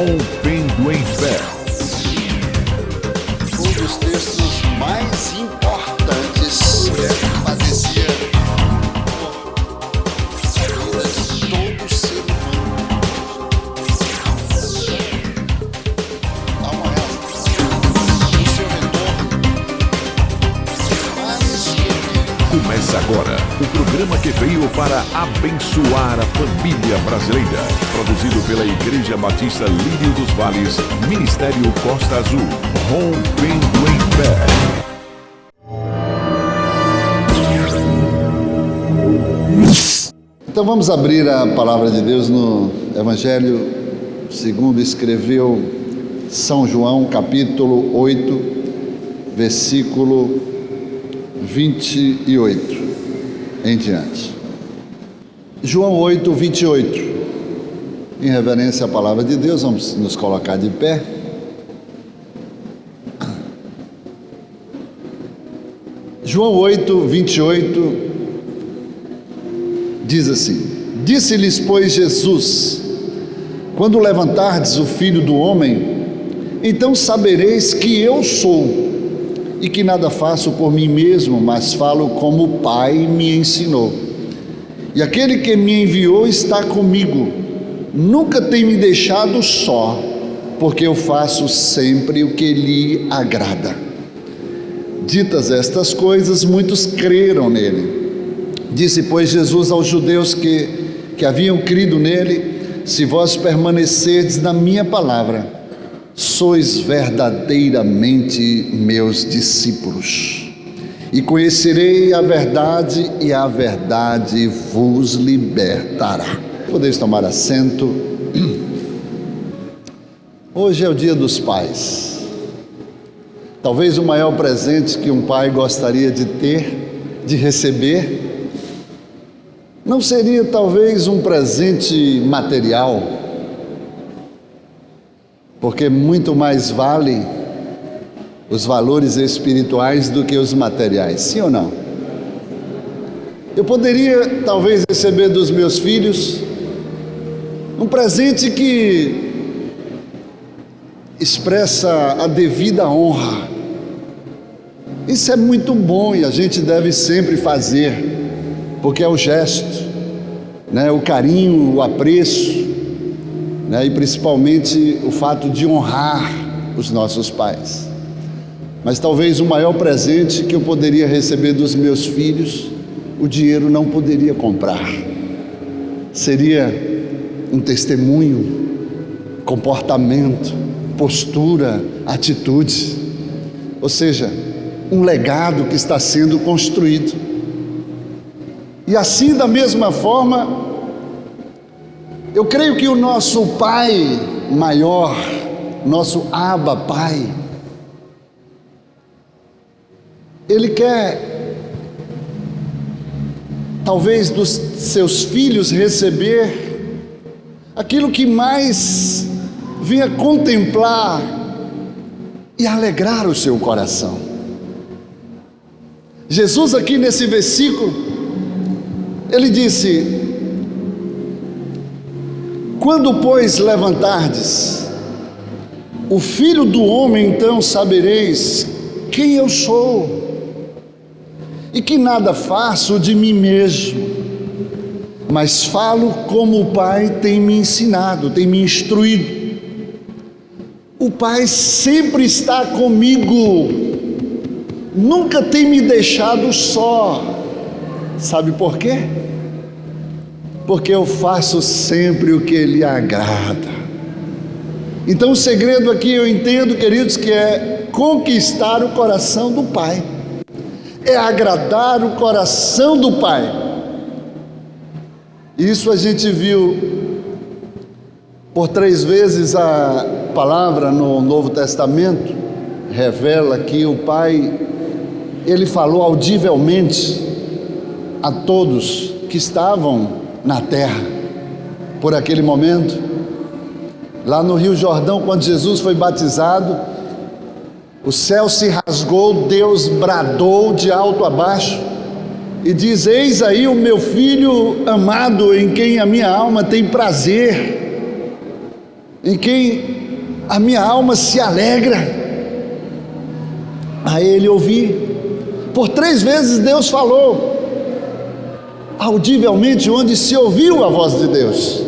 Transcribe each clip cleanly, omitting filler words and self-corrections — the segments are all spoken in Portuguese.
Rompendo em Fé. Um dos textos mais importantes que padecia por a vida de todo ser humano. Dá uma olhada no seu retorno. Começa agora o programa que veio para abençoar a família brasileira. Produzido pela Igreja Batista Lírio dos Vales, Ministério Costa Azul. Rompendo em Fé. Então vamos abrir a palavra de Deus no Evangelho segundo escreveu São João, capítulo 8, versículo 28 em diante. João 8, 28. Em reverência à palavra de Deus, vamos nos colocar de pé. João 8, 28 diz assim: Disse-lhes, pois, Jesus: quando levantardes o Filho do Homem, então sabereis que eu sou, e que nada faço por mim mesmo, mas falo como o Pai me ensinou. E aquele que me enviou está comigo, nunca tem me deixado só, porque eu faço sempre o que lhe agrada. Ditas estas coisas, muitos creram nele. Disse, pois, Jesus aos judeus que haviam crido nele: se vós permanecerdes na minha palavra, sois verdadeiramente meus discípulos, e conhecerei a verdade, e a verdade vos libertará. Podeis tomar assento. Hoje é o dia dos pais. Talvez o maior presente que um pai gostaria de ter, de receber, não seria talvez um presente material, porque muito mais vale os valores espirituais do que os materiais, sim ou não? Eu poderia talvez receber dos meus filhos um presente que expressa a devida honra. Isso é muito bom e a gente deve sempre fazer, porque é o gesto, né? O carinho, o apreço, né? E principalmente o fato de honrar os nossos pais. Mas talvez o maior presente que eu poderia receber dos meus filhos, o dinheiro não poderia comprar. Seria um testemunho, comportamento, postura, atitude, ou seja, um legado que está sendo construído. E assim, da mesma forma, eu creio que o nosso Pai maior, nosso Abba Pai, Ele quer, talvez, dos seus filhos receber aquilo que mais venha contemplar e alegrar o seu coração. Jesus aqui nesse versículo, ele disse: quando, pois, levantardes o Filho do Homem, então sabereis quem eu sou, e que nada faço de mim mesmo, mas falo como o Pai tem me ensinado, tem me instruído. O Pai sempre está comigo, nunca tem me deixado só. Sabe por quê? Porque eu faço sempre o que lhe agrada. Então o segredo aqui, eu entendo, queridos, que é conquistar o coração do Pai, é agradar o coração do Pai. Isso a gente viu por 3 vezes. A palavra no Novo Testamento revela que o Pai, Ele falou audivelmente a todos que estavam na terra por aquele momento. Lá no Rio Jordão, quando Jesus foi batizado, o céu se rasgou, Deus bradou de alto a baixo e diz: eis aí o meu filho amado, em quem a minha alma tem prazer. em quem a minha alma se alegra. A ele ouvi. Por 3 vezes Deus falou audivelmente, onde se ouviu a voz de Deus.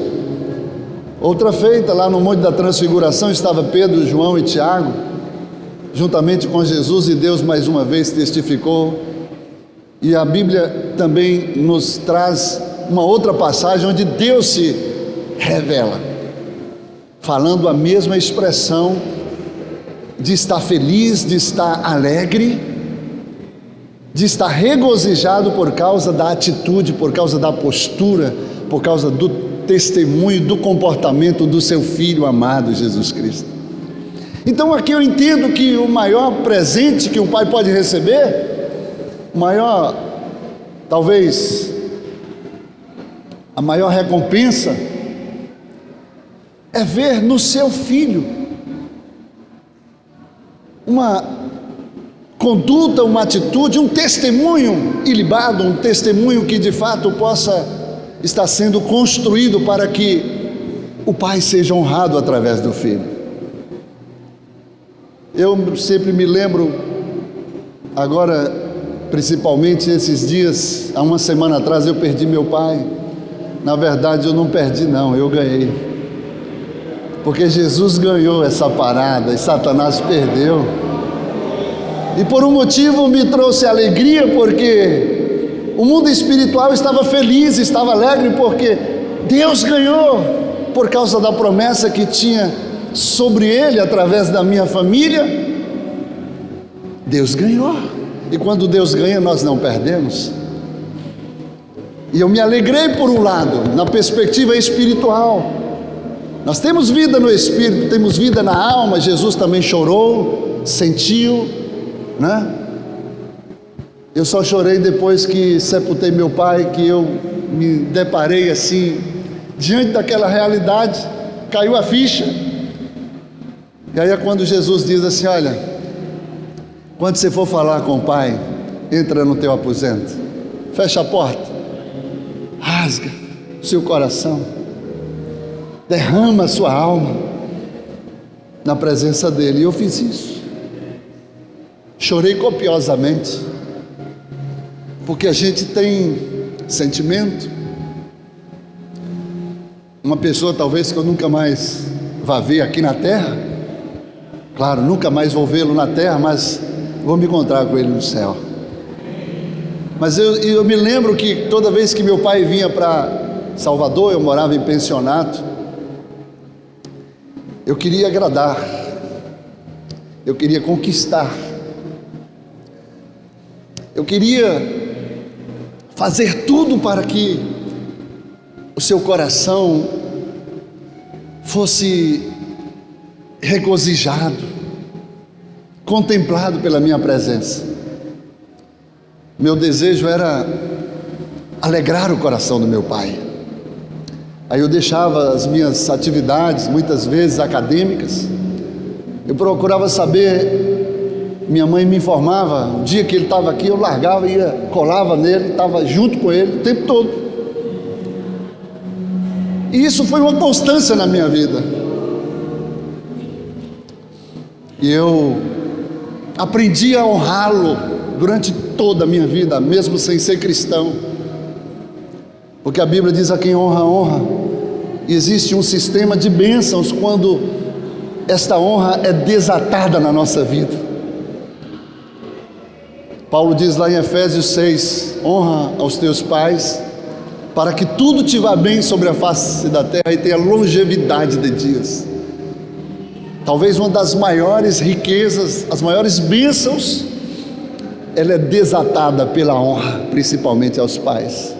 Outra feita, lá no Monte da Transfiguração, estava Pedro, João e Tiago, juntamente com Jesus, e Deus mais uma vez testificou. E a Bíblia também nos traz uma outra passagem onde Deus se revela, falando a mesma expressão de estar feliz, de estar alegre, de estar regozijado por causa da atitude, por causa da postura, por causa do testemunho, do comportamento do seu Filho amado Jesus Cristo. Então aqui eu entendo que o maior presente que um pai pode receber, talvez a maior recompensa, é ver no seu filho uma conduta, uma atitude, um testemunho ilibado, um testemunho que de fato possa estar sendo construído para que o pai seja honrado através do filho. Eu sempre me lembro, agora principalmente esses dias, há uma semana atrás eu perdi meu pai. Na verdade eu não perdi não, eu ganhei, porque Jesus ganhou essa parada e Satanás perdeu. E por um motivo me trouxe alegria, porque o mundo espiritual estava feliz, estava alegre, porque Deus ganhou, por causa da promessa que tinha sobre ele, através da minha família. Deus ganhou, e quando Deus ganha, nós não perdemos. E eu me alegrei por um lado, na perspectiva espiritual. Nós temos vida no espírito, temos vida na alma. Jesus também chorou, sentiu, né? Eu só chorei depois que sepultei meu pai, que eu me deparei assim, diante daquela realidade, caiu a ficha. E aí é quando Jesus diz assim: olha, quando você for falar com o pai, entra no teu aposento, fecha a porta, rasga o seu coração, derrama a sua alma na presença dele. E eu fiz isso, chorei copiosamente, porque a gente tem sentimento. Uma pessoa talvez que eu nunca mais vá ver aqui na terra, claro, nunca mais vou vê-lo na terra, mas vou me encontrar com ele no céu. Mas eu me lembro que toda vez que meu pai vinha para Salvador, eu morava em pensionato, eu queria agradar, eu queria conquistar, eu queria fazer tudo para que o seu coração fosse regozijado, contemplado pela minha presença. Meu desejo era alegrar o coração do meu pai. Aí eu deixava as minhas atividades, muitas vezes acadêmicas, eu procurava saber, minha mãe me informava, o dia que ele estava aqui eu largava, ia, colava nele, estava junto com ele o tempo todo. E isso foi uma constância na minha vida. E eu aprendi a honrá-lo durante toda a minha vida, mesmo sem ser cristão, porque a Bíblia diz: a quem honra, honra. E existe um sistema de bênçãos quando esta honra é desatada na nossa vida. Paulo diz lá em Efésios 6: honra aos teus pais, para que tudo te vá bem sobre a face da terra e tenha longevidade de dias. Talvez uma das maiores riquezas, as maiores bênçãos, ela é desatada pela honra, principalmente aos pais,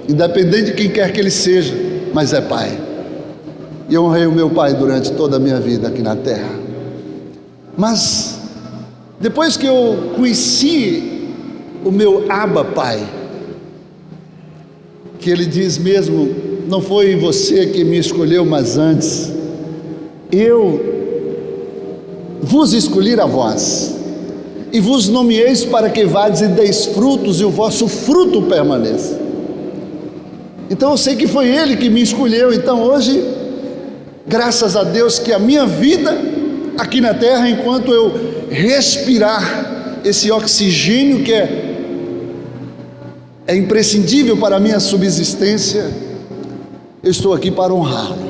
independente de quem quer que ele seja, mas é pai. E eu honrei o meu pai durante toda a minha vida aqui na terra. Mas depois que eu conheci o meu Abba Pai, que ele diz mesmo: não foi você que me escolheu, mas antes eu vos escolhi a vós, e vos nomeeis para que vades e deis frutos, e o vosso fruto permaneça. Então eu sei que foi ele que me escolheu. Então hoje Graças a Deus que a minha vida aqui na terra, enquanto eu respirar esse oxigênio que é imprescindível para a minha subsistência, eu estou aqui para honrá-lo.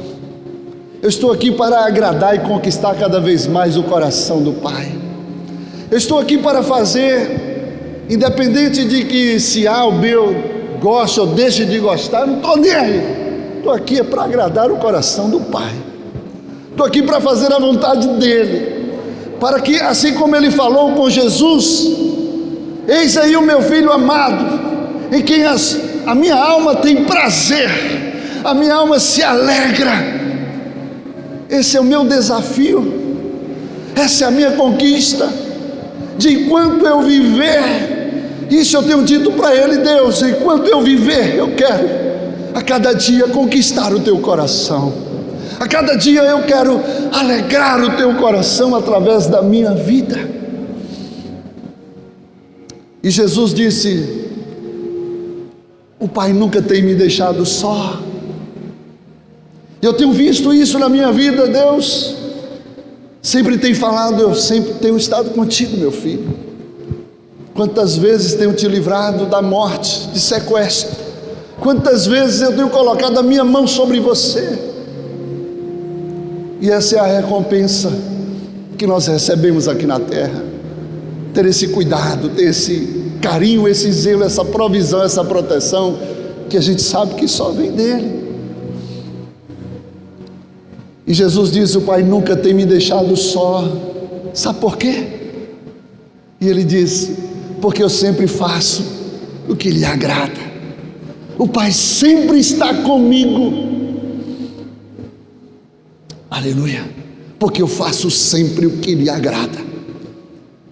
Eu estou aqui para agradar e conquistar cada vez mais o coração do Pai. Eu estou aqui para fazer, independente de que se A ou B eu goste ou deixe de gostar, não estou nem aí. Estou aqui para agradar o coração do Pai. Estou aqui para fazer a vontade dEle, para que, assim como Ele falou com Jesus: eis aí o meu filho amado, em quem a minha alma tem prazer, a minha alma se alegra. Esse é o meu desafio, essa é a minha conquista, de enquanto eu viver, isso eu tenho dito para Ele: Deus, enquanto eu viver, eu quero a cada dia conquistar o teu coração, a cada dia eu quero alegrar o teu coração através da minha vida. E Jesus disse: o Pai nunca tem me deixado só. Eu tenho visto isso na minha vida. Deus sempre tem falado: eu sempre tenho estado contigo, meu filho. Quantas vezes tenho te livrado da morte, de sequestro. Quantas vezes eu tenho colocado a minha mão sobre você. E essa é a recompensa que nós recebemos aqui na terra. Ter esse cuidado, ter esse carinho, esse zelo, essa provisão, essa proteção, que a gente sabe que só vem dEle. E Jesus diz: o Pai nunca tem me deixado só. Sabe por quê? E Ele diz: porque eu sempre faço o que lhe agrada. O Pai sempre está comigo. Aleluia. Porque eu faço sempre o que lhe agrada.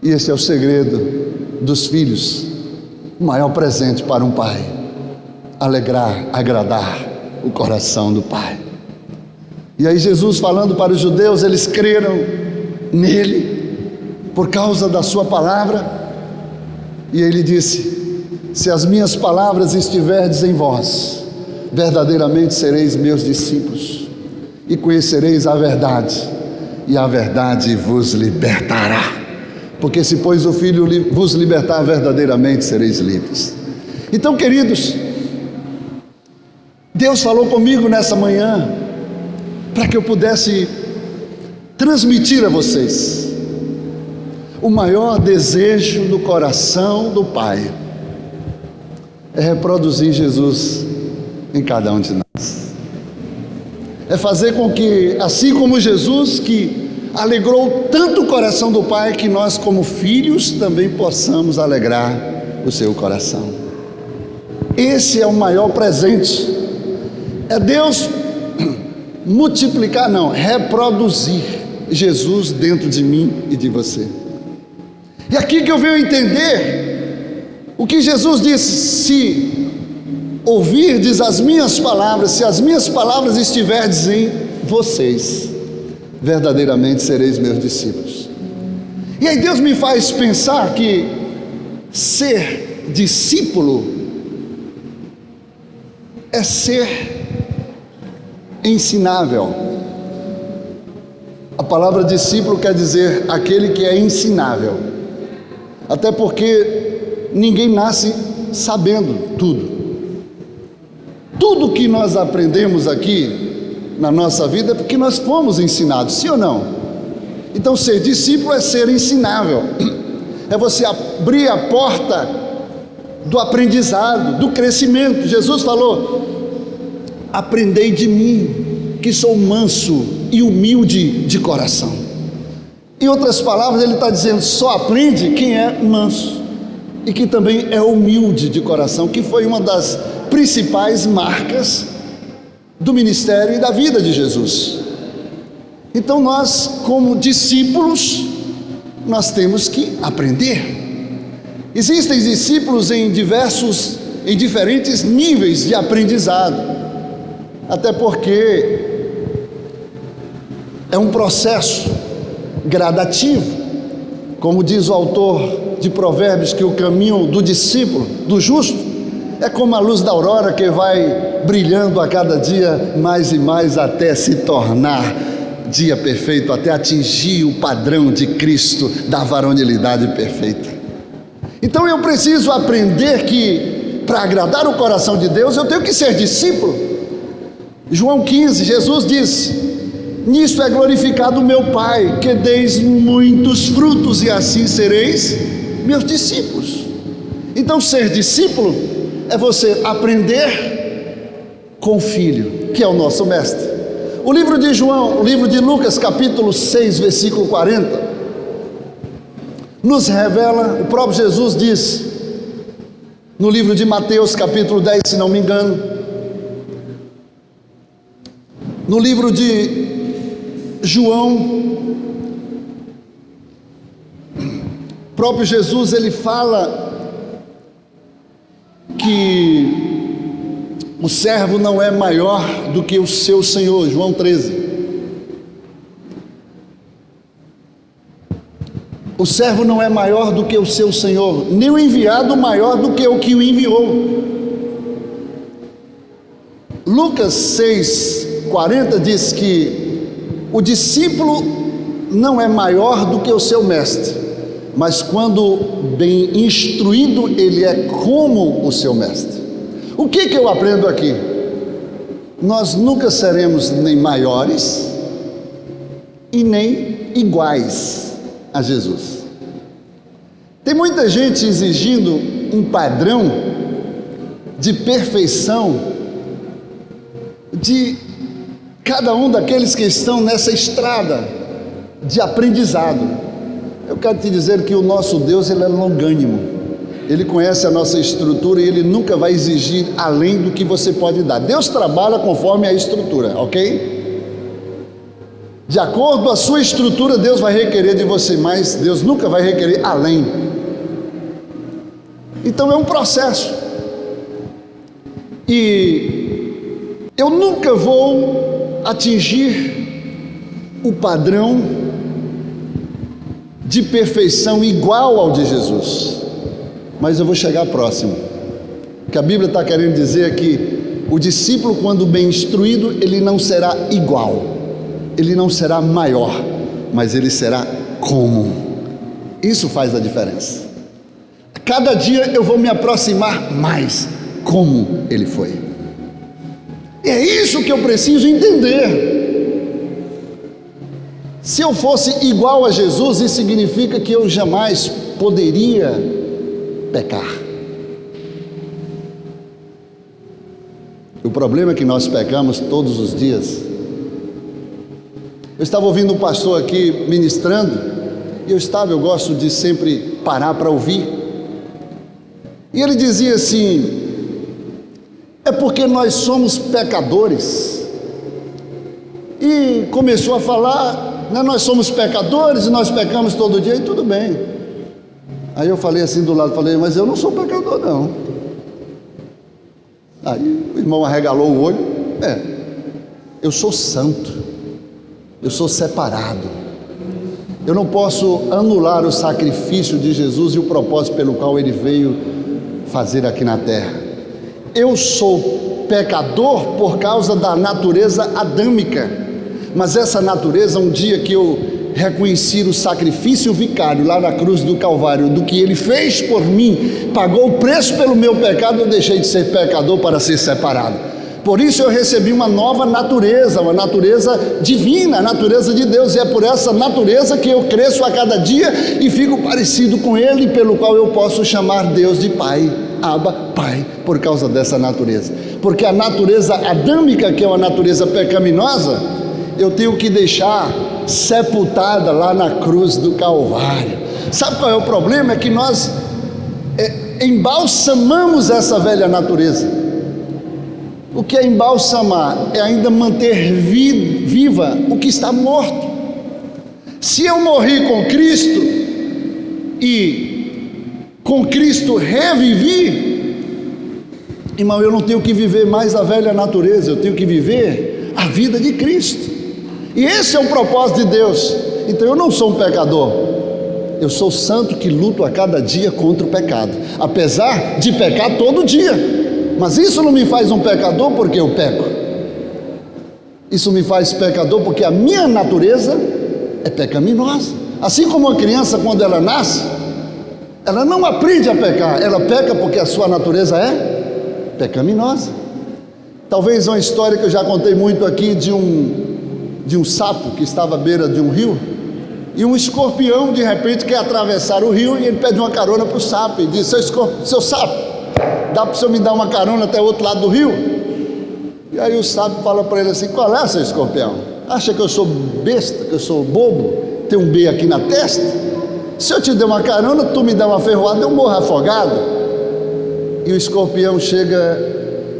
E esse é o segredo dos filhos. O maior presente para um pai: alegrar, agradar o coração do Pai. E aí Jesus, falando para os judeus, eles creram nele por causa da sua palavra. E ele disse: se as minhas palavras estiverdes em vós, verdadeiramente sereis meus discípulos, e conhecereis a verdade, e a verdade vos libertará. Porque se pois o Filho vos libertar, verdadeiramente sereis livres. Então, queridos, Deus falou comigo nessa manhã para que eu pudesse transmitir a vocês o maior desejo do coração do Pai: é reproduzir Jesus em cada um de nós. É fazer com que, assim como Jesus, que alegrou tanto o coração do Pai, que nós, como filhos, também possamos alegrar o seu coração. Esse é o maior presente. É Deus multiplicar, não, reproduzir Jesus dentro de mim e de você. E aqui que eu venho entender o que Jesus disse: se ouvirdes as minhas palavras, se as minhas palavras estiverdes em vocês, verdadeiramente sereis meus discípulos. E aí Deus me faz pensar que ser discípulo é ser ensinável. A palavra discípulo quer dizer aquele que é ensinável. Até porque ninguém nasce sabendo tudo. Tudo que nós aprendemos aqui na nossa vida é porque nós fomos ensinados, sim ou não? Então ser discípulo é ser ensinável. É você abrir a porta do aprendizado, do crescimento. Jesus falou: aprendei de mim, que sou manso e humilde de coração. Em outras palavras, ele está dizendo: só aprende quem é manso e que também é humilde de coração, que foi uma das principais marcas do ministério e da vida de Jesus. Então nós, como discípulos, nós temos que aprender. Existem discípulos em diferentes níveis de aprendizado, até porque é um processo gradativo, como diz o autor de Provérbios, que o caminho do discípulo, do justo, É como a luz da aurora que vai brilhando a cada dia mais e mais até se tornar dia perfeito, até atingir o padrão de Cristo da varonilidade perfeita. Então eu preciso aprender que para agradar o coração de Deus eu tenho que ser discípulo. João 15, Jesus disse: nisto é glorificado o meu Pai, que deis muitos frutos, e assim sereis meus discípulos. Então ser discípulo é você aprender com o Filho, que é o nosso mestre. O livro de João, o livro de Lucas, capítulo 6, versículo 40, nos revela, o próprio Jesus diz, no livro de Mateus, capítulo 10, se não me engano, no livro de João, próprio Jesus, ele fala que o servo não é maior do que o seu Senhor, João 13. O servo não é maior do que o seu Senhor, nem o enviado maior do que o que o enviou. Lucas 6:40 diz que o discípulo não é maior do que o seu mestre, mas quando bem instruído, ele é como o seu mestre. O que eu aprendo aqui? Nós nunca seremos nem maiores e nem iguais a Jesus. Tem muita gente exigindo um padrão de perfeição de cada um daqueles que estão nessa estrada de aprendizado. Eu quero te dizer que o nosso Deus, ele é longânimo, ele conhece a nossa estrutura e ele nunca vai exigir além do que você pode dar. Deus trabalha conforme a estrutura, ok? De acordo com a sua estrutura, Deus vai requerer de você mais, Deus nunca vai requerer além. Então é um processo, e eu nunca vou atingir o padrão de perfeição igual ao de Jesus, mas eu vou chegar próximo. O que a Bíblia está querendo dizer é que o discípulo, quando bem instruído, ele não será igual, ele não será maior, mas ele será como. Isso faz a diferença. Cada dia eu vou me aproximar mais como ele foi. E é isso que eu preciso entender. Se eu fosse igual a Jesus, isso significa que eu jamais poderia pecar. O problema é que nós pecamos todos os dias. Eu estava ouvindo um pastor aqui ministrando, e eu gosto de sempre parar para ouvir. E ele dizia assim: é porque nós somos pecadores. E começou a falar, né, nós somos pecadores e nós pecamos todo dia, e tudo bem. Aí eu falei assim do lado, mas eu não sou pecador não. Aí o irmão arregalou o olho. Eu sou santo, eu sou separado, eu não posso anular o sacrifício de Jesus e o propósito pelo qual ele veio fazer aqui na terra. Eu sou pecador por causa da natureza adâmica, mas essa natureza, um dia que eu reconheci o sacrifício vicário lá na cruz do Calvário, do que ele fez por mim, pagou o preço pelo meu pecado, eu deixei de ser pecador para ser separado. Por isso eu recebi uma nova natureza, uma natureza divina, a natureza de Deus, e é por essa natureza que eu cresço a cada dia e fico parecido com ele, pelo qual eu posso chamar Deus de Pai, Abba, Pai, por causa dessa natureza. Porque a natureza adâmica, que é uma natureza pecaminosa, eu tenho que deixar sepultada lá na cruz do Calvário. Sabe qual é o problema? É que nós embalsamamos essa velha natureza. O que é embalsamar? É ainda manter viva o que está morto. Se eu morri com Cristo e com Cristo revivi, irmão, eu não tenho que viver mais a velha natureza, eu tenho que viver a vida de Cristo. E esse é o propósito de Deus. Então eu não sou um pecador, eu sou santo que luto a cada dia contra o pecado, apesar de pecar todo dia. Mas isso não me faz um pecador porque eu peco. Isso me faz pecador porque a minha natureza é pecaminosa. Assim como uma criança, quando ela nasce, ela não aprende a pecar, ela peca porque a sua natureza é pecaminosa. Talvez uma história que eu já contei muito aqui de um sapo que estava à beira de um rio, e um escorpião de repente quer atravessar o rio, e ele pede uma carona para o sapo e diz: seu sapo, dá para o senhor me dar uma carona até o outro lado do rio? E aí o sapo fala para ele assim: qual é, seu escorpião? Acha que eu sou besta, que eu sou bobo, tem um B aqui na testa? Se eu te der uma carona, tu me dá uma ferroada, eu morro afogado. E o escorpião chega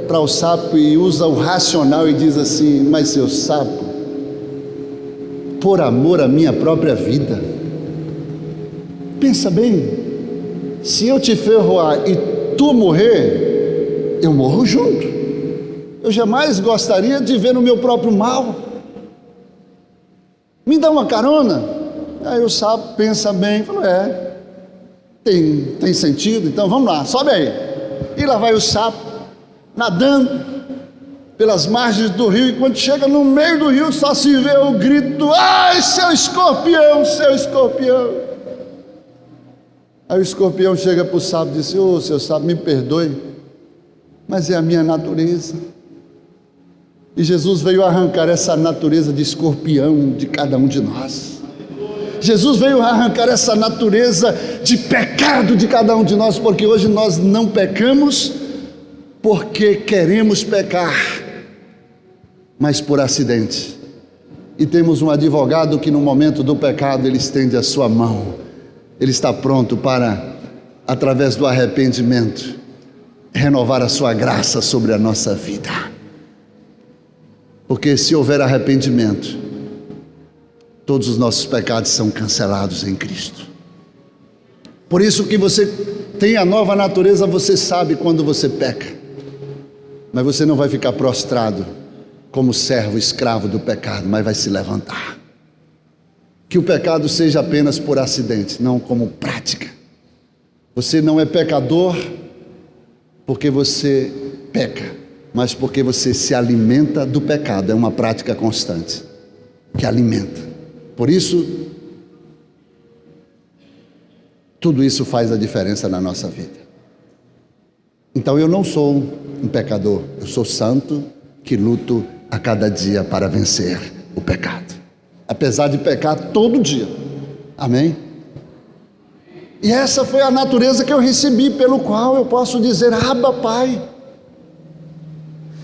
para o sapo e usa o racional e diz assim: mas seu sapo, por amor à minha própria vida, pensa bem, se eu te ferroar e tu morrer, eu morro junto. Eu jamais gostaria de ver no meu próprio mal. Me dá uma carona. Aí o sapo pensa bem, falou: tem sentido, então vamos lá, sobe aí. E lá vai o sapo nadando pelas margens do rio, e quando chega no meio do rio só se vê o grito: ai, seu escorpião, seu escorpião. Aí o escorpião chega para o sapo e diz: ô, seu sapo, me perdoe, mas é a minha natureza. E Jesus veio arrancar essa natureza de escorpião de cada um de nós. Jesus veio arrancar essa natureza de pecado de cada um de nós, porque hoje nós não pecamos porque queremos pecar, mas por acidente. E temos um advogado que no momento do pecado ele estende a sua mão, ele está pronto para, através do arrependimento, renovar a sua graça sobre a nossa vida. Porque se houver arrependimento, todos os nossos pecados são cancelados em Cristo. Por isso que você tem a nova natureza, você sabe quando você peca, mas você não vai ficar prostrado como servo escravo do pecado, mas vai se levantar. Que o pecado seja apenas por acidente, não como prática. Você não é pecador porque você peca, mas porque você se alimenta do pecado. É uma prática constante que alimenta. Por isso, tudo isso faz a diferença na nossa vida. Então eu não sou um pecador, eu sou santo que luto a cada dia para vencer o pecado, apesar de pecar todo dia. Amém? E essa foi a natureza que eu recebi, pelo qual eu posso dizer: Abba, Pai.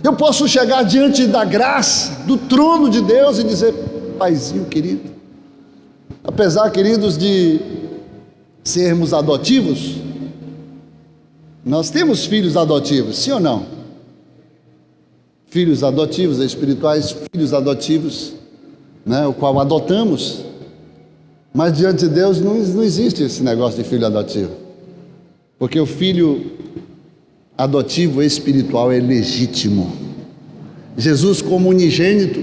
Eu posso chegar diante da graça, do trono de Deus e dizer: Paizinho querido. Apesar, queridos, de sermos adotivos, nós temos filhos adotivos, sim ou não? Filhos adotivos, espirituais, filhos adotivos, né, o qual adotamos. Mas diante de Deus não existe esse negócio de filho adotivo, porque o filho adotivo espiritual é legítimo. Jesus, como unigênito,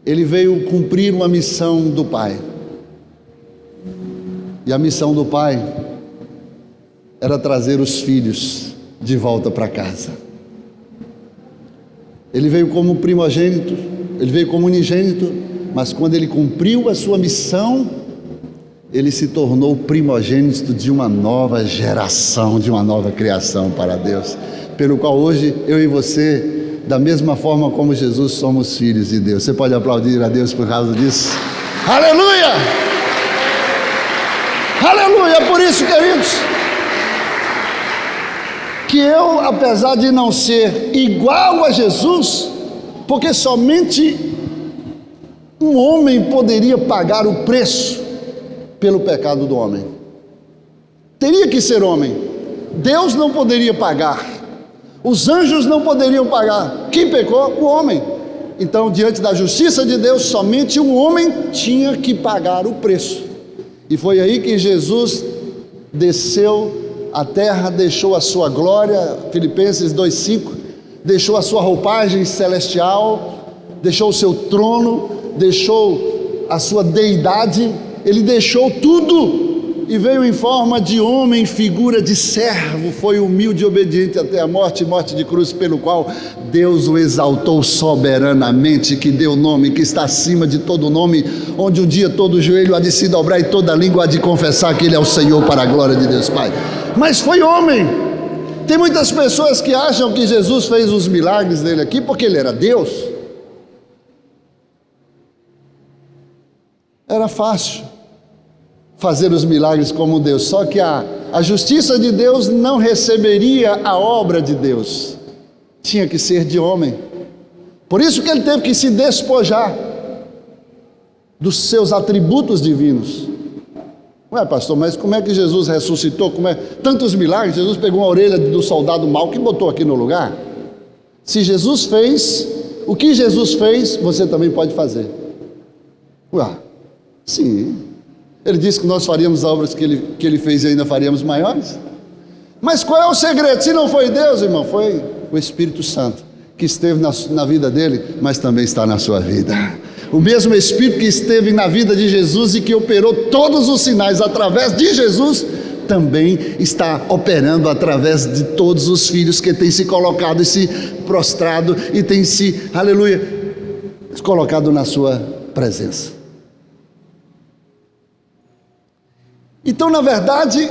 ele veio cumprir uma missão do Pai, e a missão do Pai era trazer os filhos de volta para casa. Ele veio como primogênito, ele veio como unigênito, mas quando ele cumpriu a sua missão, ele se tornou primogênito de uma nova geração, de uma nova criação para Deus, pelo qual hoje eu e você, da mesma forma como Jesus, somos filhos de Deus. Você pode aplaudir a Deus por causa disso? Aleluia! Aleluia! Por isso, queridos, que eu, apesar de não ser igual a Jesus, porque somente um homem poderia pagar o preço pelo pecado do homem. Teria que ser homem. Deus não poderia pagar. Os anjos não poderiam pagar. Quem pecou? O homem. Então, diante da justiça de Deus, somente um homem tinha que pagar o preço. E foi aí que Jesus desceu à terra, deixou a sua glória, Filipenses 2,5, deixou a sua roupagem celestial, deixou o seu trono, deixou a sua deidade, ele deixou tudo e veio em forma de homem, figura de servo, foi humilde e obediente até a morte, morte de cruz, pelo qual Deus o exaltou soberanamente, que deu nome, que está acima de todo nome, onde um dia todo joelho há de se dobrar e toda língua há de confessar que Ele é o Senhor, para a glória de Deus Pai. Mas foi homem. Tem muitas pessoas que acham que Jesus fez os milagres dele aqui porque Ele era Deus. Era fácil fazer os milagres como Deus, só que a justiça de Deus não receberia a obra de Deus, tinha que ser de homem. Por isso que Ele teve que se despojar dos seus atributos divinos. Ué, pastor, mas como é que Jesus ressuscitou? Tantos milagres, Jesus pegou a orelha do soldado mau que botou aqui no lugar. Se Jesus fez o que Jesus fez, você também pode fazer. Ué, sim. Ele disse que nós faríamos as obras que ele fez e ainda faríamos maiores. Mas qual é o segredo? Se não foi Deus, irmão, foi o Espírito Santo, que esteve na vida dele, mas também está na sua vida. O mesmo Espírito que esteve na vida de Jesus e que operou todos os sinais através de Jesus, também está operando através de todos os filhos que têm se colocado e se prostrado e têm se, aleluia, colocado na sua presença. Então, na verdade,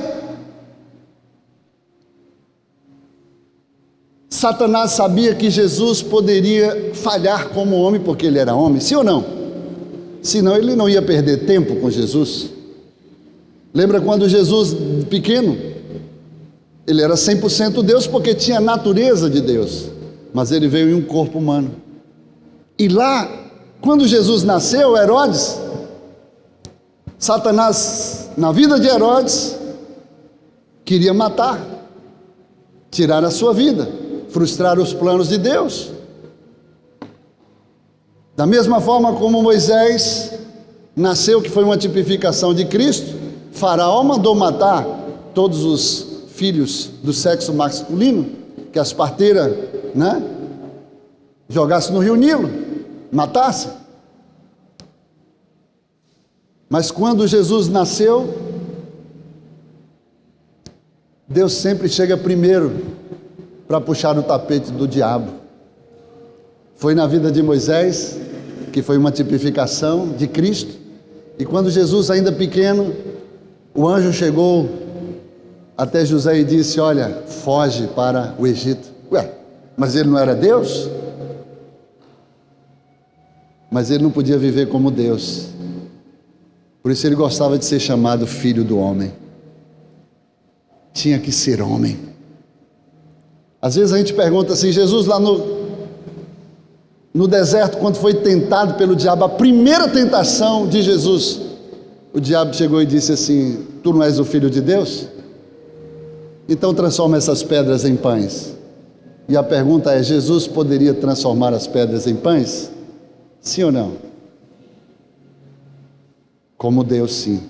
Satanás sabia que Jesus poderia falhar como homem, porque ele era homem, sim ou não? Senão ele não ia perder tempo com Jesus. Lembra quando Jesus, pequeno, ele era 100% Deus, porque tinha a natureza de Deus, mas ele veio em um corpo humano. E lá, quando Jesus nasceu, Herodes, Satanás, na vida de Herodes, queria matar, tirar a sua vida, frustrar os planos de Deus. Da mesma forma como Moisés nasceu, que foi uma tipificação de Cristo, Faraó mandou matar todos os filhos do sexo masculino, que as parteiras, jogassem no rio Nilo, matassem. Mas quando Jesus nasceu, Deus sempre chega primeiro para puxar o tapete do diabo. Foi na vida de Moisés, que foi uma tipificação de Cristo, e quando Jesus ainda pequeno, o anjo chegou até José e disse: olha, foge para o Egito. Ué, mas ele não era Deus? Mas ele não podia viver como Deus, por isso ele gostava de ser chamado filho do homem. Tinha que ser homem. Às vezes a gente pergunta assim, Jesus lá no deserto, quando foi tentado pelo diabo, a primeira tentação de Jesus, o diabo chegou e disse assim: tu não és o filho de Deus? Então transforma essas pedras em pães. E a pergunta é: Jesus poderia transformar as pedras em pães? Sim ou não? Como Deus, sim.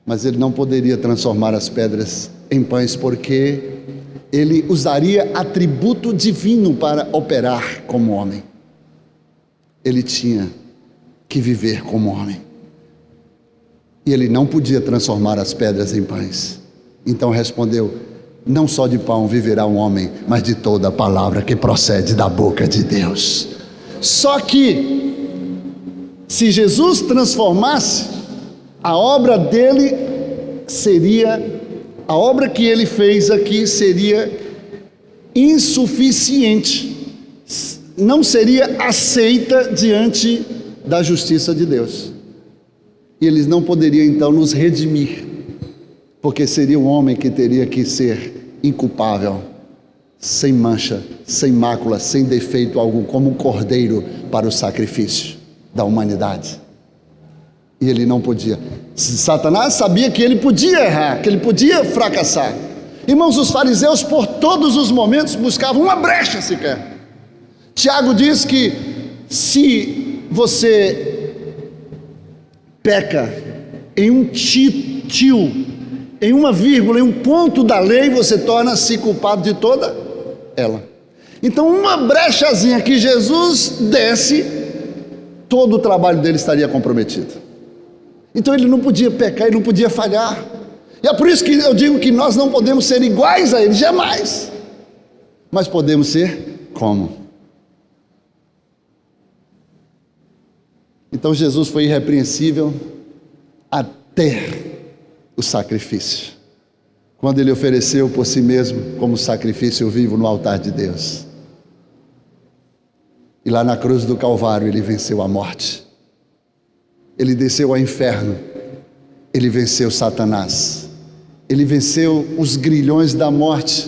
Mas ele não poderia transformar as pedras em pães, porque ele usaria atributo divino para operar como homem. Ele tinha que viver como homem. E ele não podia transformar as pedras em pães. Então respondeu: não só de pão viverá um homem, mas de toda a palavra que procede da boca de Deus. Só que, se Jesus transformasse, a obra dele seria, a obra que ele fez aqui seria insuficiente, não seria aceita diante da justiça de Deus. E eles não poderiam então nos redimir, porque seria um homem que teria que ser inculpável, sem mancha, sem mácula, sem defeito algum, como um cordeiro para o sacrifício da humanidade. E ele não podia. Satanás sabia que ele podia errar, que ele podia fracassar. Irmãos, os fariseus por todos os momentos buscavam uma brecha sequer. Tiago diz que se você peca em um tio, em uma vírgula, em um ponto da lei, você torna-se culpado de toda ela. Então, uma brechazinha que Jesus desse, todo o trabalho dele estaria comprometido. Então ele não podia pecar, ele não podia falhar. E é por isso que eu digo que nós não podemos ser iguais a ele, jamais. Mas podemos ser como? Então Jesus foi irrepreensível até o sacrifício, quando ele ofereceu por si mesmo como sacrifício vivo no altar de Deus. E lá na cruz do Calvário ele venceu a morte, ele desceu ao inferno, ele venceu Satanás, ele venceu os grilhões da morte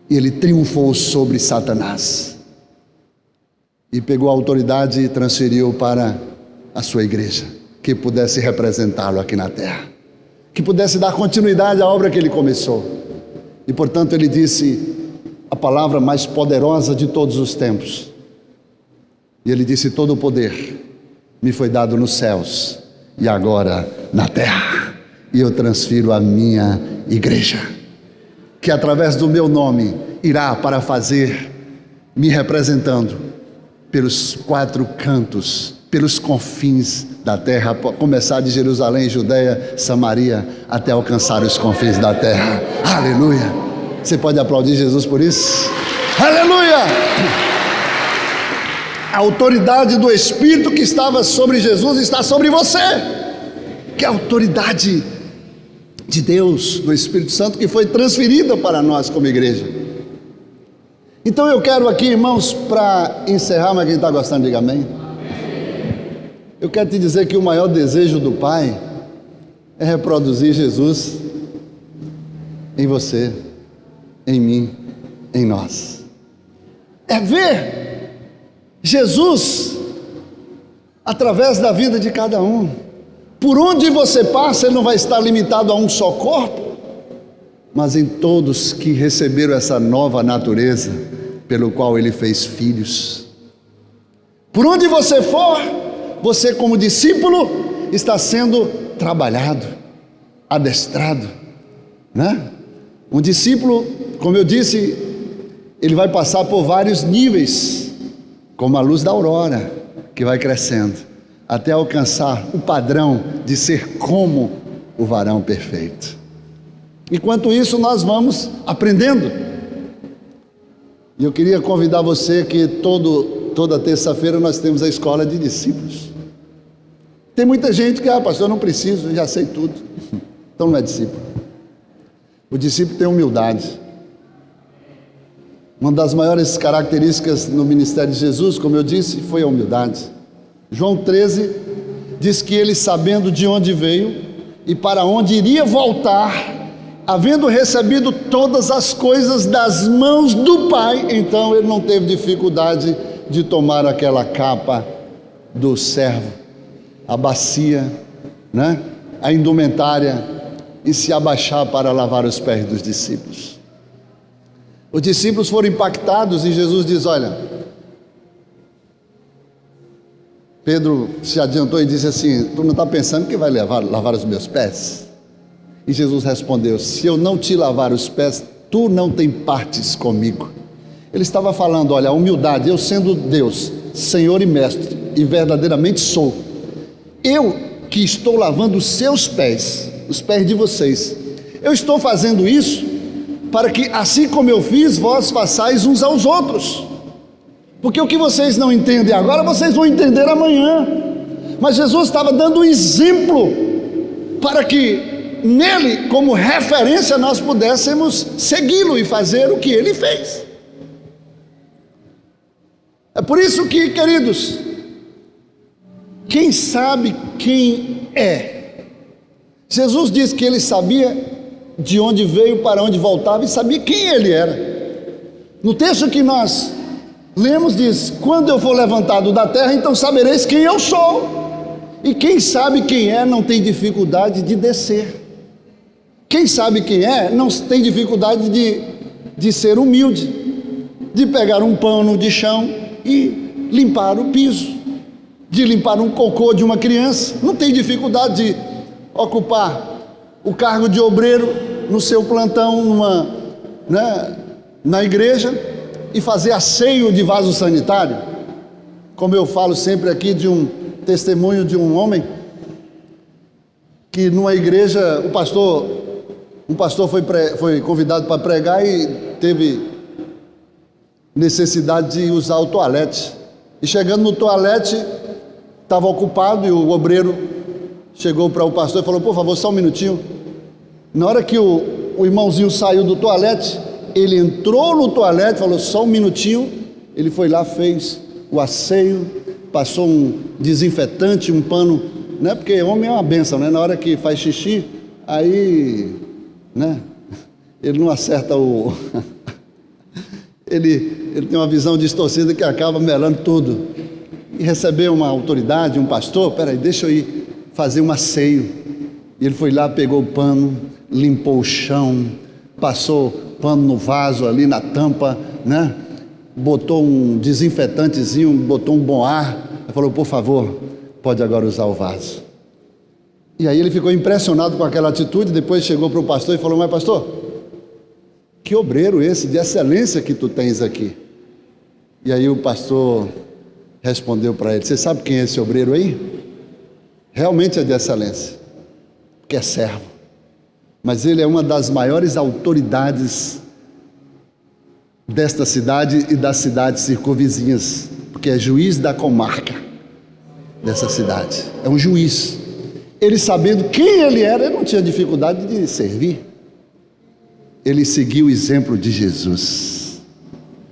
e ele triunfou sobre Satanás. E pegou a autoridade e transferiu para a sua igreja, que pudesse representá-lo aqui na terra, que pudesse dar continuidade à obra que ele começou. E portanto ele disse a palavra mais poderosa de todos os tempos. E ele disse: todo o poder me foi dado nos céus e agora na terra. E eu transfiro a minha igreja, que através do meu nome irá para fazer, me representando pelos 4 cantos, pelos confins da terra, começar de Jerusalém, Judeia, Samaria, até alcançar os confins da terra. Aleluia! Você pode aplaudir Jesus por isso? Aleluia! A autoridade do Espírito que estava sobre Jesus está sobre você, que é a autoridade de Deus, do Espírito Santo, que foi transferida para nós como igreja. Então eu quero aqui, irmãos, para encerrar, mas quem está gostando, diga amém. Eu quero te dizer que o maior desejo do Pai é reproduzir Jesus em você, em mim, em nós. É ver Jesus através da vida de cada um. Por onde você passa, ele não vai estar limitado a um só corpo, mas em todos que receberam essa nova natureza, pelo qual ele fez filhos. Por onde você for, você como discípulo está sendo trabalhado, adestrado, né? Um discípulo, como eu disse, ele vai passar por vários níveis, como a luz da aurora, que vai crescendo, até alcançar o padrão de ser como o varão perfeito. Enquanto isso, nós vamos aprendendo. E eu queria convidar você que toda terça-feira nós temos a escola de discípulos. Tem muita gente que, pastor, eu não preciso, eu já sei tudo. Então não é discípulo. O discípulo tem humildade. Uma das maiores características no ministério de Jesus, como eu disse, foi a humildade. João 13 diz que ele, sabendo de onde veio e para onde iria voltar, havendo recebido todas as coisas das mãos do Pai, então ele não teve dificuldade de tomar aquela capa do servo, a bacia, né? A indumentária, e se abaixar para lavar os pés dos discípulos. Os discípulos foram impactados e Jesus diz: olha, Pedro se adiantou e disse assim: tu não está pensando que vai lavar os meus pés? E Jesus respondeu: se eu não te lavar os pés, tu não tem partes comigo. Ele estava falando: olha, a humildade, eu sendo Deus, Senhor e Mestre, e verdadeiramente sou, eu que estou lavando os seus pés, os pés de vocês, eu estou fazendo isso para que, assim como eu fiz, vós façais uns aos outros. Porque o que vocês não entendem agora, vocês vão entender amanhã. Mas Jesus estava dando um exemplo para que nele, como referência, nós pudéssemos segui-lo e fazer o que ele fez. É por isso que, queridos, quem sabe quem é? Jesus disse que ele sabia de onde veio, para onde voltava, e sabia quem ele era. No texto que nós lemos diz: quando eu for levantado da terra, então sabereis quem eu sou. E quem sabe quem é não tem dificuldade de descer. Quem sabe quem é não tem dificuldade de ser humilde, de pegar um pano de chão e limpar o piso, de limpar um cocô de uma criança. Não tem dificuldade de ocupar o cargo de obreiro no seu plantão na igreja e fazer asseio de vaso sanitário. Como eu falo sempre aqui de um testemunho de um homem que numa igreja um pastor foi convidado para pregar e teve necessidade de usar o toalete. E chegando no toalete, estava ocupado, e o obreiro chegou para o pastor e falou: por favor, só um minutinho. Na hora que o irmãozinho saiu do toalete, ele entrou no toalete, falou: só um minutinho. Ele foi lá, fez o asseio, passou um desinfetante, um pano, né? Porque homem é uma bênção, né? Na hora que faz xixi, aí, né? Ele não acerta o... ele tem uma visão distorcida que acaba melando tudo. E recebeu uma autoridade, um pastor: peraí, deixa eu ir fazer um asseio. E ele foi lá, pegou o pano, limpou o chão, passou pano no vaso ali, na tampa, né? Botou um desinfetantezinho, botou um bom ar, falou: por favor, pode agora usar o vaso. E aí ele ficou impressionado com aquela atitude. Depois chegou para o pastor e falou: mas pastor, que obreiro esse de excelência que tu tens aqui? E aí o pastor respondeu para ele: você sabe quem é esse obreiro aí? Realmente é de excelência, porque é servo, mas ele é uma das maiores autoridades desta cidade e das cidades circunvizinhas, porque é juiz da comarca dessa cidade, é um juiz. Ele, sabendo quem ele era, ele não tinha dificuldade de servir. Ele seguiu o exemplo de Jesus,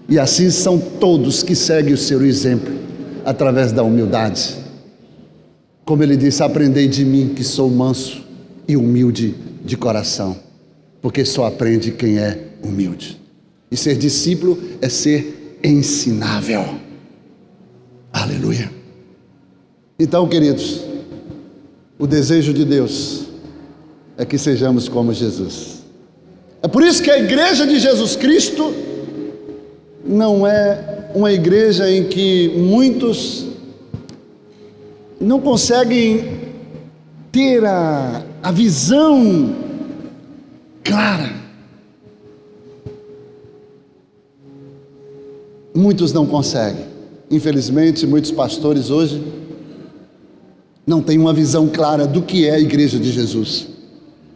e assim são todos que seguem o seu exemplo, através da humildade. Como ele disse: aprendei de mim, que sou manso e humilde de coração, porque só aprende quem é humilde. E ser discípulo é ser ensinável. Aleluia. Então, queridos, o desejo de Deus é que sejamos como Jesus. É por isso que a igreja de Jesus Cristo não é uma igreja em que muitos não conseguem ter a visão clara. Muitos não conseguem. Infelizmente, muitos pastores hoje não têm uma visão clara do que é a igreja de Jesus.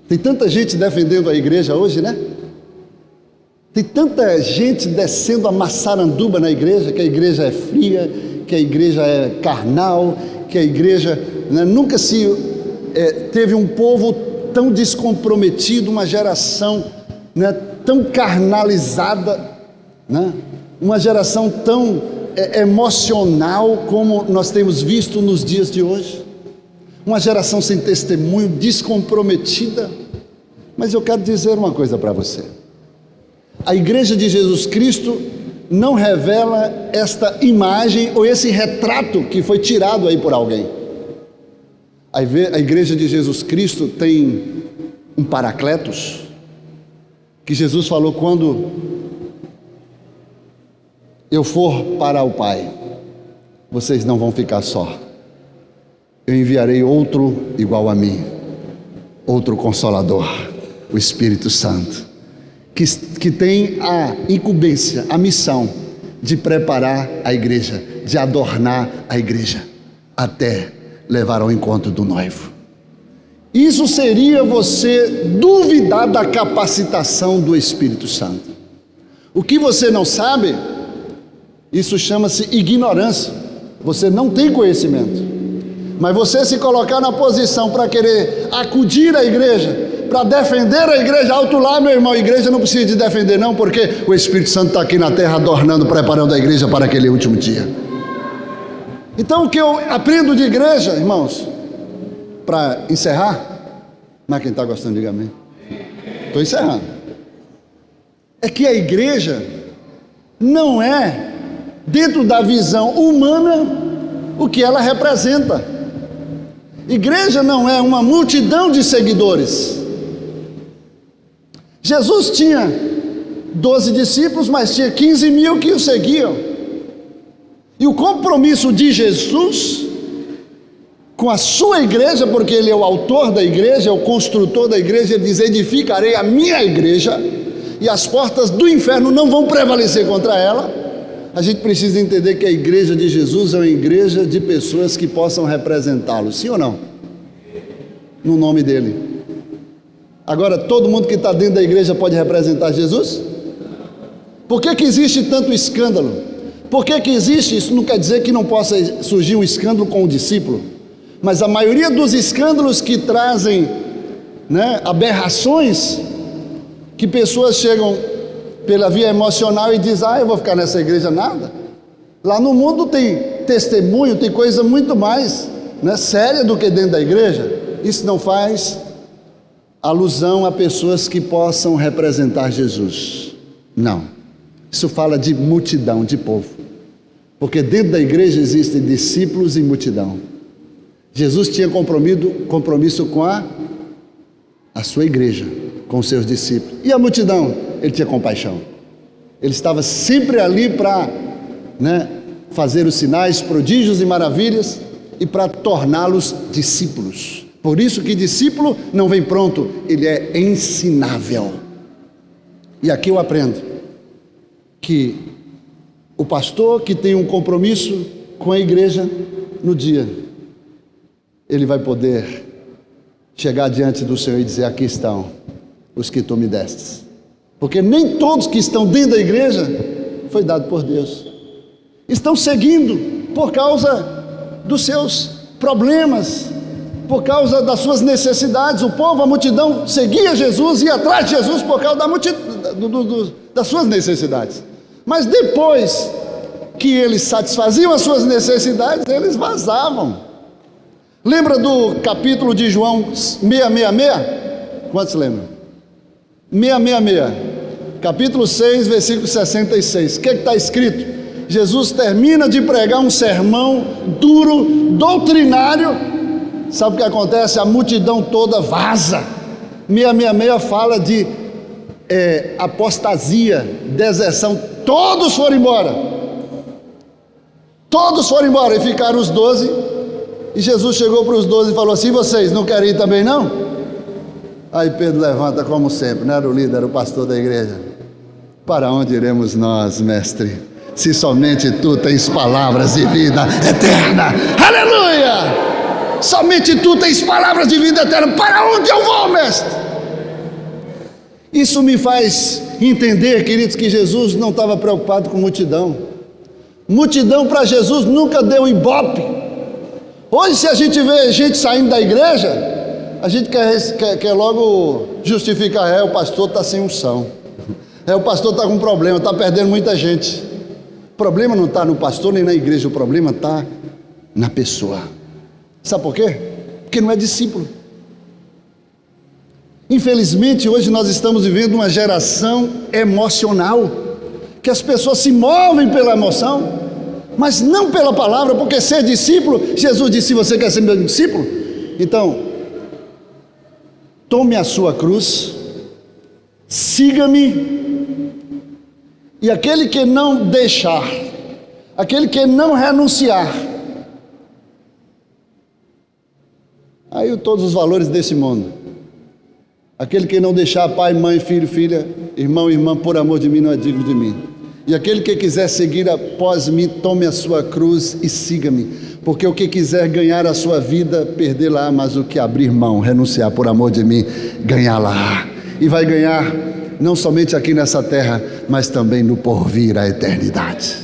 Tem tanta gente defendendo a igreja hoje, né? Tem tanta gente descendo a maçaranduba na igreja, que a igreja é fria, que a igreja é carnal, que a igreja, né, nunca se teve um povo tão descomprometido, uma geração, né, tão carnalizada, né? Uma geração tão emocional como nós temos visto nos dias de hoje. Uma geração sem testemunho, descomprometida. Mas eu quero dizer uma coisa para você: a igreja de Jesus Cristo não revela esta imagem ou esse retrato que foi tirado aí por alguém. A igreja de Jesus Cristo tem um Paracletos, que Jesus falou: quando eu for para o Pai, vocês não vão ficar só, eu enviarei outro igual a mim, outro Consolador, o Espírito Santo, que tem a incumbência, a missão de preparar a igreja, de adornar a igreja, até levar ao encontro do noivo. Isso seria você duvidar da capacitação do Espírito Santo. O que você não sabe, isso chama-se ignorância. Você não tem conhecimento, mas você se colocar na posição para querer acudir a igreja, para defender a igreja, alto lá, meu irmão, a igreja não precisa de defender não, porque o Espírito Santo está aqui na terra adornando, preparando a igreja para aquele último dia. Então, o que eu aprendo de igreja, irmãos, para encerrar, mas quem está gostando, diga amém. Estou encerrando. É que a igreja não é, dentro da visão humana, o que ela representa. Igreja não é uma multidão de seguidores. Jesus tinha 12 discípulos, mas tinha 15 mil que o seguiam. E o compromisso de Jesus com a sua igreja, porque ele é o autor da igreja, é o construtor da igreja, ele diz: edificarei a minha igreja e as portas do inferno não vão prevalecer contra ela. A gente precisa entender que a igreja de Jesus é uma igreja de pessoas que possam representá-lo, sim ou não? no nome dele. Agora, todo mundo que está dentro da igreja pode representar Jesus? Por que existe tanto escândalo? Por que existe? Isso não quer dizer que não possa surgir um escândalo com o discípulo, mas a maioria dos escândalos que trazem, aberrações, que pessoas chegam pela via emocional e dizem: eu vou ficar nessa igreja nada. Lá no mundo tem testemunho, tem coisa muito mais séria do que dentro da igreja. Isso não faz alusão a pessoas que possam representar Jesus, não. Isso fala de multidão, de povo, porque dentro da igreja existem discípulos e multidão. Jesus tinha compromisso com a sua igreja, com os seus discípulos. E a multidão? Ele tinha compaixão. Ele estava sempre ali para fazer os sinais, prodígios e maravilhas, e para torná-los discípulos. Por isso que discípulo não vem pronto, ele é ensinável. E aqui eu aprendo que o pastor que tem um compromisso com a igreja, no dia, ele vai poder chegar diante do Senhor e dizer: aqui estão os que tu me destes. Porque nem todos que estão dentro da igreja foi dado por Deus. Estão seguindo por causa dos seus problemas, por causa das suas necessidades. O povo, a multidão, seguia Jesus, ia atrás de Jesus por causa das suas necessidades. Mas depois que eles satisfaziam as suas necessidades, eles vazavam. Lembra do capítulo de João 666? Quantos lembram? 666, capítulo 6, versículo 66. O que está escrito? Jesus termina de pregar um sermão duro, doutrinário. Sabe o que acontece? A multidão toda vaza. 666 fala de apostasia, deserção. Todos foram embora. Todos foram embora e ficaram os 12. E Jesus chegou para os 12 e falou assim: vocês não querem ir também não? Aí Pedro levanta como sempre, não era o líder, era o pastor da igreja. Para onde iremos nós, mestre, se somente tu tens palavras de vida eterna? Aleluia! Somente tu tens palavras de vida eterna. Para onde eu vou, mestre? Isso me faz entender, queridos, que Jesus não estava preocupado com multidão. Multidão para Jesus nunca deu ibope. Hoje, se a gente vê gente saindo da igreja, a gente quer logo justificar: o pastor está sem unção, o pastor está com problema, está perdendo muita gente. O problema não está no pastor nem na igreja, o problema está na pessoa. Sabe por quê? Porque não é discípulo. Infelizmente, hoje nós estamos vivendo uma geração emocional, que as pessoas se movem pela emoção, mas não pela palavra. Porque ser discípulo, Jesus disse: se você quer ser meu discípulo, então tome a sua cruz, siga-me, e aquele que não deixar, aquele que não renunciar, aí todos os valores desse mundo, aquele que não deixar pai, mãe, filho, filha, irmão, irmã, por amor de mim, não é digno de mim. E aquele que quiser seguir após mim, tome a sua cruz e siga-me. Porque o que quiser ganhar a sua vida, perdê-la, mas o que abrir mão, renunciar por amor de mim, ganhá-la. E vai ganhar não somente aqui nessa terra, mas também no porvir, a eternidade.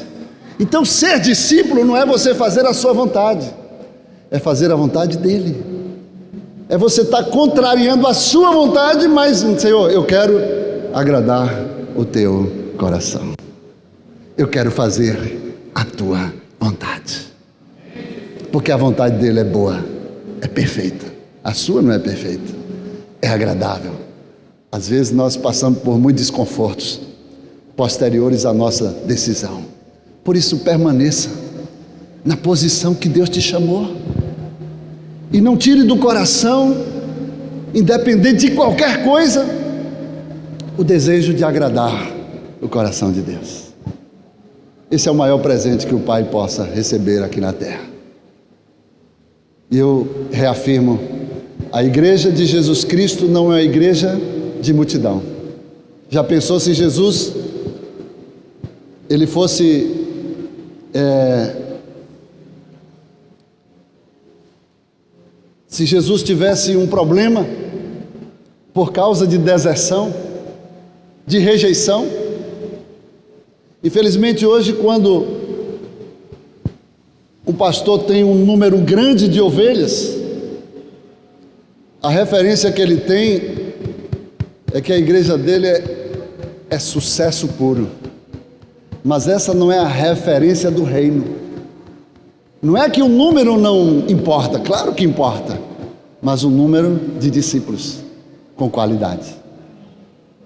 Então, ser discípulo não é você fazer a sua vontade, é fazer a vontade dele. É você estar contrariando a sua vontade, mas, Senhor, eu quero agradar o teu coração. Eu quero fazer a tua vontade. Porque a vontade dele é boa, é perfeita. A sua não é perfeita, é agradável. Às vezes nós passamos por muitos desconfortos posteriores à nossa decisão. Por isso, permaneça na posição que Deus te chamou. E não tire do coração, independente de qualquer coisa, o desejo de agradar o coração de Deus. Esse é o maior presente que o Pai possa receber aqui na terra. E eu reafirmo: a igreja de Jesus Cristo não é a igreja de multidão. Já pensou se Jesus ele fosse Se Jesus tivesse um problema por causa de deserção, de rejeição, infelizmente hoje, quando um pastor tem um número grande de ovelhas, a referência que ele tem é que a igreja dele é sucesso puro. Mas essa não é a referência do reino. Não é que o número não importa, claro que importa, mas o número de discípulos com qualidade.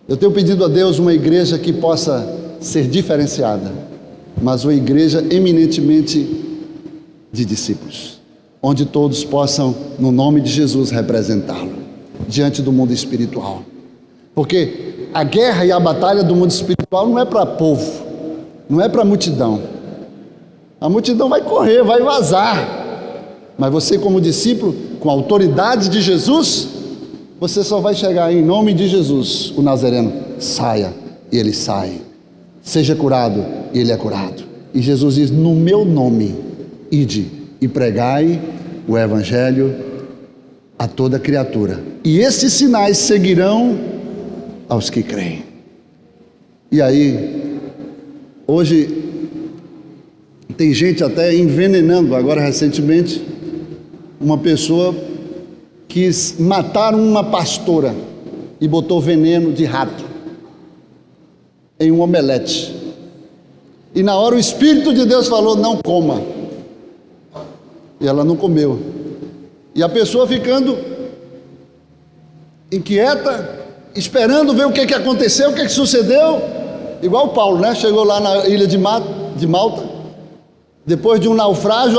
Eu tenho pedido a Deus uma igreja que possa ser diferenciada, mas uma igreja eminentemente de discípulos, onde todos possam, no nome de Jesus, representá-lo diante do mundo espiritual. Porque a guerra e a batalha do mundo espiritual não é para povo, não é para multidão. A multidão vai correr, vai vazar, mas você, como discípulo, com a autoridade de Jesus, você só vai chegar em nome de Jesus, o Nazareno. Saia, e ele sai. Seja curado, e ele é curado. E Jesus diz: no meu nome, ide e pregai o evangelho a toda criatura, e estes sinais seguirão aos que creem. E aí, hoje tem gente até envenenando. Agora recentemente, uma pessoa quis matar uma pastora e botou veneno de rato em um omelete, e na hora o Espírito de Deus falou: não coma, e ela não comeu, e a pessoa ficando inquieta, esperando ver o que aconteceu, o que sucedeu, igual Paulo, né? Chegou lá na ilha de Malta, depois de um naufrágio,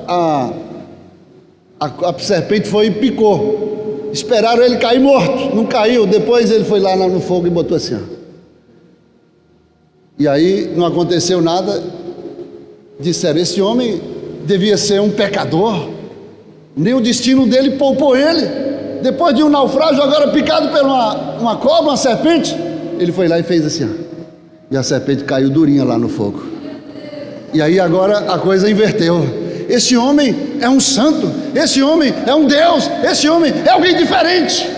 a serpente foi e picou, esperaram ele cair morto, não caiu, depois ele foi lá no fogo e botou assim, ó. E aí não aconteceu nada. Disseram: esse homem devia ser um pecador, nem o destino dele poupou ele, depois de um naufrágio, agora picado por uma cobra, uma serpente. Ele foi lá e fez assim, ó, e a serpente caiu durinha lá no fogo. E aí agora a coisa inverteu. Esse homem é um santo, esse homem é um Deus, esse homem é alguém diferente.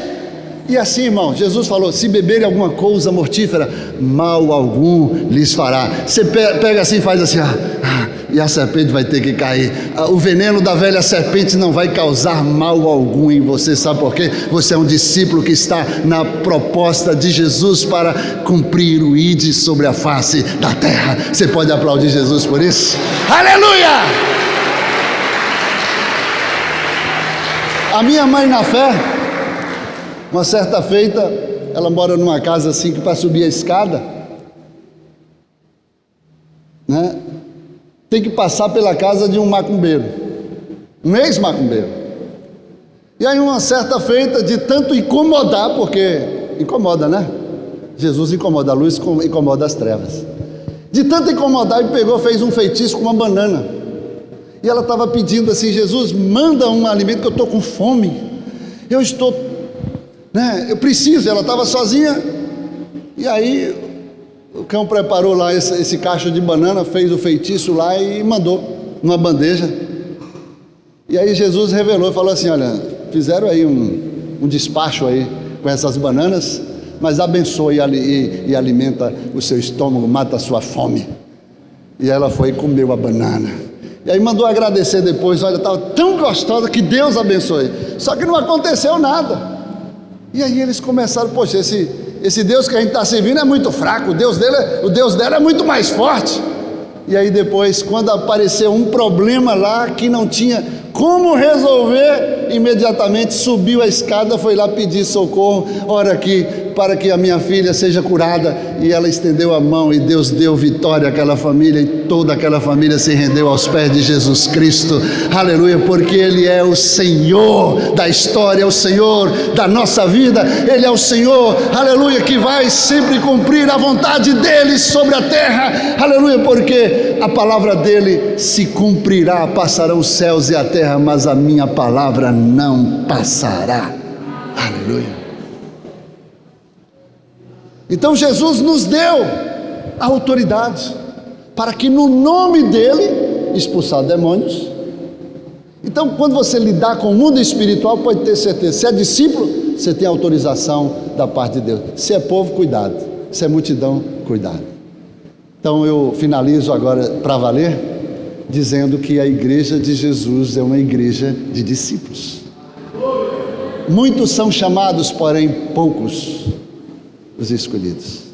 E assim, irmão, Jesus falou: se beberem alguma coisa mortífera, mal algum lhes fará. Você pega assim e faz assim, e a serpente vai ter que cair. O veneno da velha serpente não vai causar mal algum em você. Sabe por quê? Você é um discípulo que está na proposta de Jesus para cumprir o ide sobre a face da terra. Você pode aplaudir Jesus por isso? Aleluia! A minha mãe na fé, uma certa feita, ela mora numa casa assim que para subir a escada, né, tem que passar pela casa de um macumbeiro, um ex-macumbeiro. E aí uma certa feita, de tanto incomodar, porque incomoda, né? Jesus incomoda a luz, incomoda as trevas. De tanto incomodar, ele pegou, fez um feitiço com uma banana. E ela estava pedindo assim: Jesus, manda um alimento que eu estou com fome. Eu estou, né? Eu preciso. Ela estava sozinha. E aí o cão preparou lá esse cacho de banana, fez o feitiço lá e mandou numa bandeja. E aí Jesus revelou e falou assim: olha, fizeram aí um despacho aí com essas bananas, mas abençoa e alimenta o seu estômago, mata a sua fome. E ela foi e comeu a banana. E aí mandou agradecer depois: olha, estava tão gostosa que Deus abençoe. Só que não aconteceu nada. E aí eles começaram: poxa, esse Deus que a gente está servindo é muito fraco, o Deus dela é muito mais forte. E aí depois, quando apareceu um problema lá que não tinha como resolver, imediatamente subiu a escada, foi lá pedir socorro: ora aqui, para que a minha filha seja curada. E ela estendeu a mão e Deus deu vitória àquela família, e toda aquela família se rendeu aos pés de Jesus Cristo. Aleluia, porque Ele é o Senhor da história, é o Senhor da nossa vida. Ele é o Senhor, aleluia, que vai sempre cumprir a vontade dEle sobre a terra. Aleluia, porque a palavra dEle se cumprirá. Passarão os céus e a terra, mas a minha palavra não passará. Aleluia. Então Jesus nos deu a autoridade para que no nome dele expulsar demônios Então, quando você lidar com o mundo espiritual, pode ter certeza, se é discípulo, você tem autorização da parte de Deus. Se é povo, cuidado. Se é multidão, cuidado. Então eu finalizo agora para valer, dizendo que a igreja de Jesus é uma igreja de discípulos. Muitos são chamados, porém poucos os escolhidos.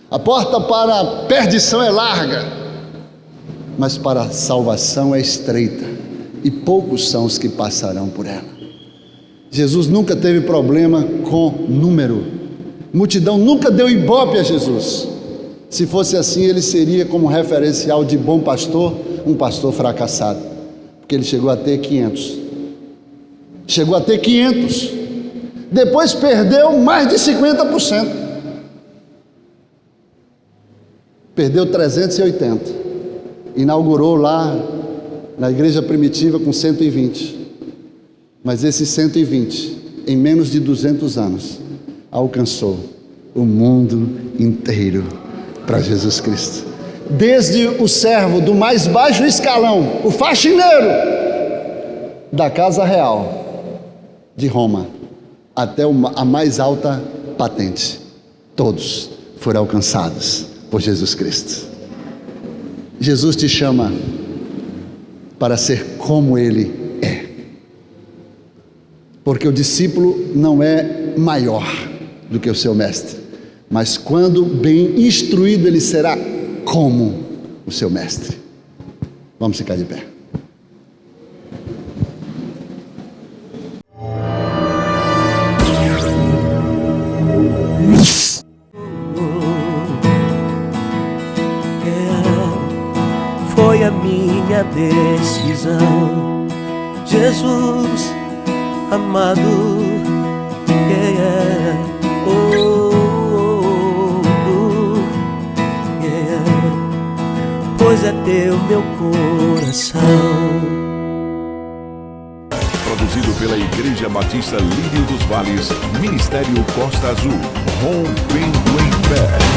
A porta para a perdição é larga, mas para a salvação é estreita, e poucos são os que passarão por ela. Jesus nunca teve problema com número. Multidão nunca deu ibope a Jesus. Se fosse assim, ele seria como referencial de bom pastor, um pastor fracassado, porque ele chegou a ter 500. Chegou a ter 500. Depois perdeu mais de 50%. Perdeu 380. Inaugurou lá na igreja primitiva com 120. Mas esses 120, em menos de 200 anos, alcançou o mundo inteiro para Jesus Cristo. Desde o servo do mais baixo escalão, o faxineiro da casa real de Roma, até a mais alta patente, todos foram alcançados por Jesus Cristo. Jesus te chama para ser como Ele é, porque o discípulo não é maior do que o seu mestre, mas quando bem instruído ele será como o seu mestre. Vamos ficar de pé. Foi a minha decisão, Jesus amado, pois é teu meu coração. Produzido pela Igreja Batista Lírio dos Vales, Ministério Costa Azul, rompendo em fé.